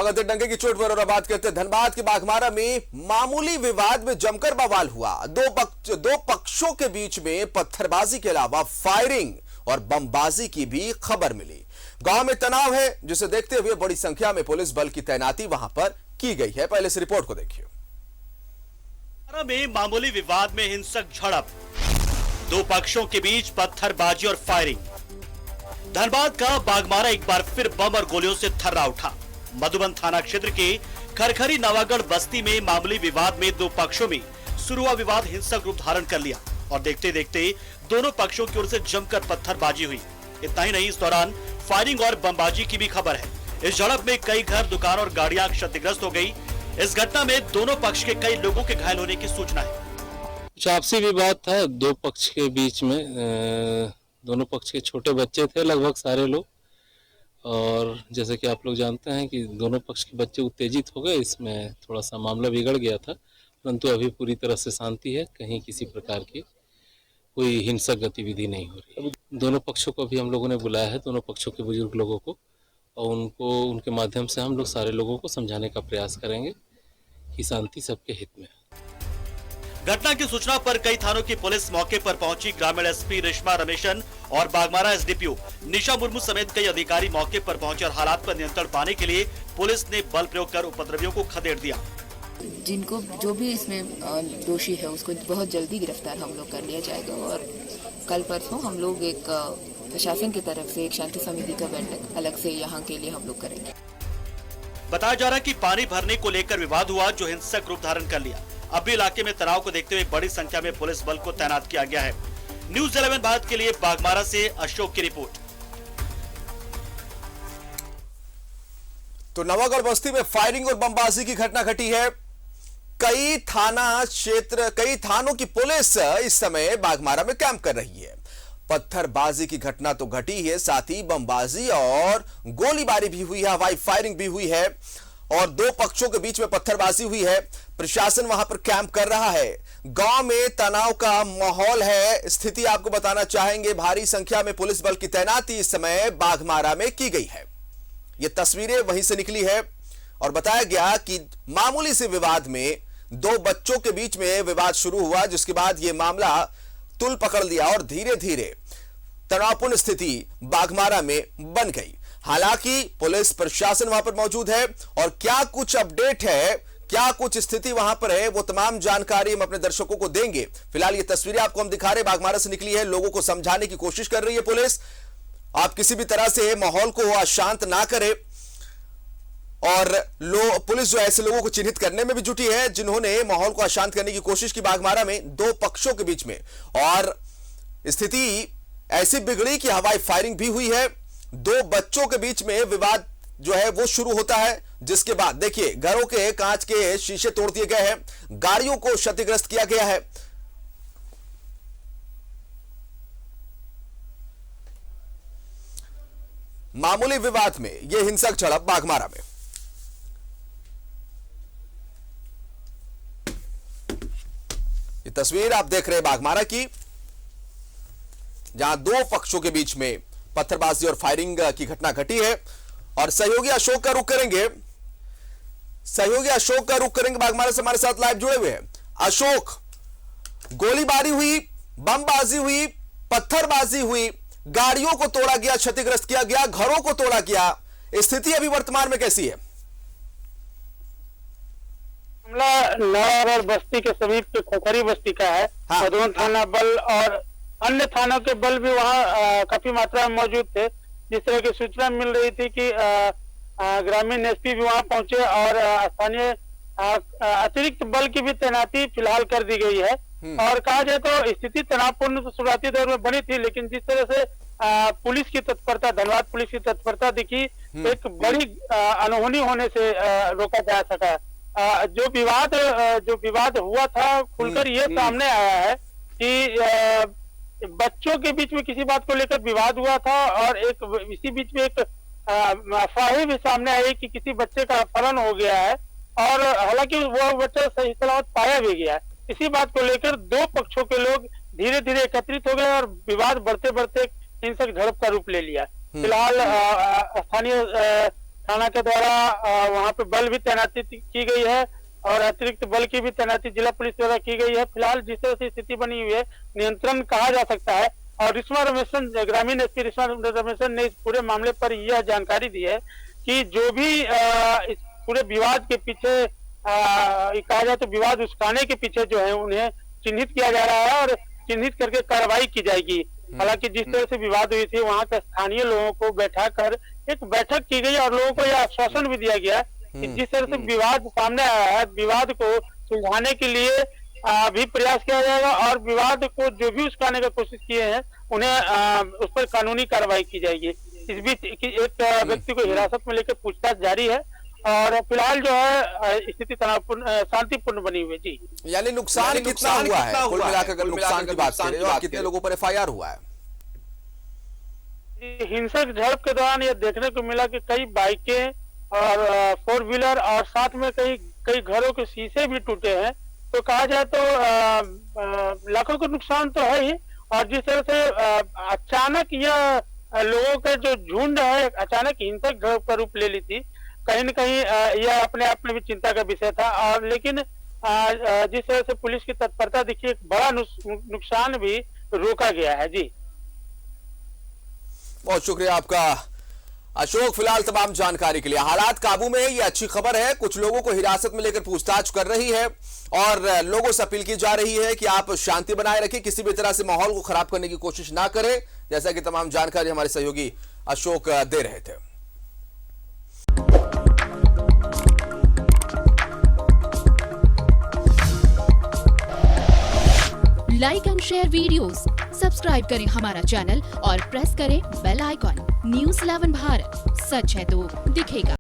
स्वागत है डंके की चोट पर। और बात करते हैं धनबाद के बाघमारा में मामूली विवाद में जमकर बवाल हुआ। दो पक्षों के बीच में पत्थरबाजी के अलावा फायरिंग और बमबाजी की भी खबर मिली। गांव में तनाव है, जिसे देखते हुए बड़ी संख्या में पुलिस बल की तैनाती वहां पर की गई है। पहले इस रिपोर्ट को देखिए। में मामूली विवाद में हिंसक झड़प, दो पक्षों के बीच पत्थरबाजी और फायरिंग। धनबाद का बाघमारा एक बार फिर बम और गोलियों से थर्रा उठा। मधुबन थाना क्षेत्र के खरखरी नवागढ़ बस्ती में मामूली विवाद में दो पक्षों में शुरू हुआ विवाद हिंसक रूप धारण कर लिया और देखते देखते दोनों पक्षों की ओर से जमकर पत्थरबाजी हुई। इतना ही नहीं, इस दौरान फायरिंग और बमबाजी की भी खबर है। इस झड़प में कई घर, दुकान और गाड़ियां क्षतिग्रस्त हो गई। इस घटना में दोनों पक्ष के कई लोगों के घायल होने की सूचना है। आपसी विवाद था दो पक्ष के बीच में। दोनों पक्ष के छोटे बच्चे थे लगभग सारे लोग, और जैसे कि आप लोग जानते हैं कि दोनों पक्ष के बच्चे उत्तेजित हो गए। इसमें थोड़ा सा मामला बिगड़ गया था, परंतु अभी पूरी तरह से शांति है। कहीं किसी प्रकार की कोई हिंसक गतिविधि नहीं हो रही। दोनों पक्षों को भी हम लोगों ने बुलाया है, दोनों पक्षों के बुजुर्ग लोगों को, और उनके माध्यम से हम लोग सारे लोगों को समझाने का प्रयास करेंगे कि शांति सबके हित में है। घटना की सूचना पर कई थानों की पुलिस मौके पर पहुंची। ग्रामीण एसपी रेशमा रमेशन और बाघमारा एसडीपीओ निशा मुर्मू समेत कई अधिकारी मौके पर पहुंचे और हालात पर नियंत्रण पाने के लिए पुलिस ने बल प्रयोग कर उपद्रवियों को खदेड़ दिया। जिनको जो भी इसमें दोषी है उसको बहुत जल्दी गिरफ्तार हम लोग कर लिया जाएगा। और कल परसों हम लोग एक प्रशासन की तरफ से एक शांति समिति का बैठक अलग से यहाँ के लिए हम लोग करेंगे। बताया जा रहा है कि पानी भरने को लेकर विवाद हुआ जो हिंसक रूप धारण कर लिया। अब भी इलाके में तनाव को देखते हुए बड़ी संख्या में पुलिस बल को तैनात किया गया है। न्यूज़ 11 भारत के लिए बाघमारा से अशोक की रिपोर्ट। तो नवागढ़ बस्ती में फायरिंग और बमबाजी की घटना घटी है। कई थानों की पुलिस इस समय बाघमारा में कैंप कर रही है। पत्थरबाजी की घटना तो घटी है, साथ ही बमबाजी और गोलीबारी भी हुई है, हवाई फायरिंग भी हुई है और दो पक्षों के बीच में पत्थरबाजी हुई है। प्रशासन वहां पर कैंप कर रहा है। गांव में तनाव का माहौल है। स्थिति आपको बताना चाहेंगे। भारी संख्या में पुलिस बल की तैनाती इस समय बाघमारा में की गई है। ये तस्वीरें वहीं से निकली है और बताया गया कि मामूली से विवाद में दो बच्चों के बीच में विवाद शुरू हुआ, जिसके बाद यह मामला तुल पकड़ लिया और धीरे धीरे तनावपूर्ण स्थिति बाघमारा में बन गई। हालांकि पुलिस प्रशासन वहां पर मौजूद है और क्या कुछ अपडेट है, क्या कुछ स्थिति वहां पर है, वो तमाम जानकारी हम अपने दर्शकों को देंगे। फिलहाल ये तस्वीरें आपको हम दिखा रहे, बाघमारा से निकली है। लोगों को समझाने की कोशिश कर रही है पुलिस। आप किसी भी तरह से माहौल को अशांत ना करें। और पुलिस जो ऐसे लोगों को चिन्हित करने में भी जुटी है जिन्होंने माहौल को अशांत करने की कोशिश की बाघमारा में दो पक्षों के बीच में। और स्थिति ऐसी बिगड़ी कि हवाई फायरिंग भी हुई है। दो बच्चों के बीच में विवाद जो है वो शुरू होता है, जिसके बाद देखिए घरों के कांच के शीशे तोड़ दिए गए हैं, गाड़ियों को क्षतिग्रस्त किया गया है। मामूली विवाद में यह हिंसक झड़प बाघमारा में। ये तस्वीर आप देख रहे हैं बाघमारा की, जहां दो पक्षों के बीच में पत्थरबाजी और फायरिंग की घटना घटी है। और सहयोगी अशोक का रुख करेंगे। बाघमारा से हमारे साथ लाइव जुड़े हुए हैं। अशोक, गोलीबारी हुई, बमबाजी हुई, पत्थरबाजी हुई, गाड़ियों को तोड़ा गया, क्षतिग्रस्त किया गया, घरों को तोड़ा गया। स्थिति अभी वर्तमान में कैसी है? मामला नवागढ़ बस्ती के समीप के खरखरी बस्ती का है। हाँ। मधुबन थाना बल और अन्य थानों के बल भी वहाँ काफी मात्रा में मौजूद थे। जिस तरह की सूचना मिल रही थी कि ग्रामीण एसपी भी वहाँ पहुंचे और स्थानीय अतिरिक्त बल की भी तैनाती फिलहाल कर दी गई है। और कहा जाए तो स्थिति तनावपूर्ण तो शुरुआती दौर में बनी थी, लेकिन जिस तरह से पुलिस की तत्परता, धनबाद पुलिस की तत्परता दिखी, एक बड़ी अनहोनी होने से रोका जा सका। जो विवाद हुआ था, खुलकर ये सामने आया है कि बच्चों के बीच में किसी बात को लेकर विवाद हुआ था और इसी बीच में एक अफवाह भी सामने आई कि किसी बच्चे का अपहरण हो गया है और हालांकि वो बच्चा सही सलामत पाया भी गया है। इसी बात को लेकर दो पक्षों के लोग धीरे धीरे एकत्रित हो गए और विवाद बढ़ते बढ़ते हिंसक झड़प का रूप ले लिया। फिलहाल स्थानीय थाना के द्वारा वहां पे बल भी तैनाती की गई है और अतिरिक्त बल की भी तैनाती जिला पुलिस द्वारा की गई है। फिलहाल जिस तरह से स्थिति बनी हुई है नियंत्रण कहा जा सकता है। और रिश्मा रमेशन, ग्रामीण एसपी रिश्मा रमेशन ने इस पूरे मामले पर यह जानकारी दी है कि जो भी इस पूरे विवाद के पीछे कहा जाए तो विवाद उस्काने के पीछे जो है उन्हें चिन्हित किया जा रहा है और चिन्हित करके कार्रवाई की जाएगी। हालांकि जिस तरह से विवाद हुई थी वहां के स्थानीय लोगों को बैठाकर एक बैठक की गई और लोगों को यह आश्वासन भी दिया गया कि जिस तरह से विवाद सामने आया है विवाद को सुलझाने के लिए भी प्रयास किया जाएगा और विवाद को जो भी उस्काने की कोशिश किए हैं उन्हें उस पर कानूनी कार्रवाई की जाएगी। इस बीच एक व्यक्ति को हिरासत में लेकर पूछताछ जारी है और फिलहाल जो है स्थिति तनावपूर्ण शांतिपूर्ण बनी हुई है। जी, यानी नुकसान कितना हुआ है कुल मिलाकर अगर नुकसान की बात करें और कितने लोगों पर एफआईआर हुआ है? हिंसक झड़प के दौरान यह देखने को मिला कि कई बाइकें और 4 व्हीलर और साथ में कई घरों के शीशे भी टूटे हैं। तो कहा जाए तो लाखों का नुकसान तो है ही और जिस तरह से अचानक यह लोगों का जो झुंड है अचानक हिंसक झड़प का रूप ले ली थी, कहीं न कहीं यह अपने आप में भी चिंता का विषय था। और लेकिन जिस तरह से पुलिस की तत्परता दिखी एक बड़ा नुकसान भी रोका गया है। जी, बहुत शुक्रिया आपका अशोक, फिलहाल तमाम जानकारी के लिए। हालात काबू में है, ये अच्छी खबर है। कुछ लोगों को हिरासत में लेकर पूछताछ कर रही है और लोगों से अपील की जा रही है कि आप शांति बनाए रखें, किसी भी तरह से माहौल को खराब करने की कोशिश ना करें, जैसा कि तमाम जानकारी हमारे सहयोगी अशोक दे रहे थे। Like and share videos, subscribe करें हमारा चैनल और प्रेस करें बेल आइकॉन। न्यूज़ 11 भारत, सच है तो दिखेगा।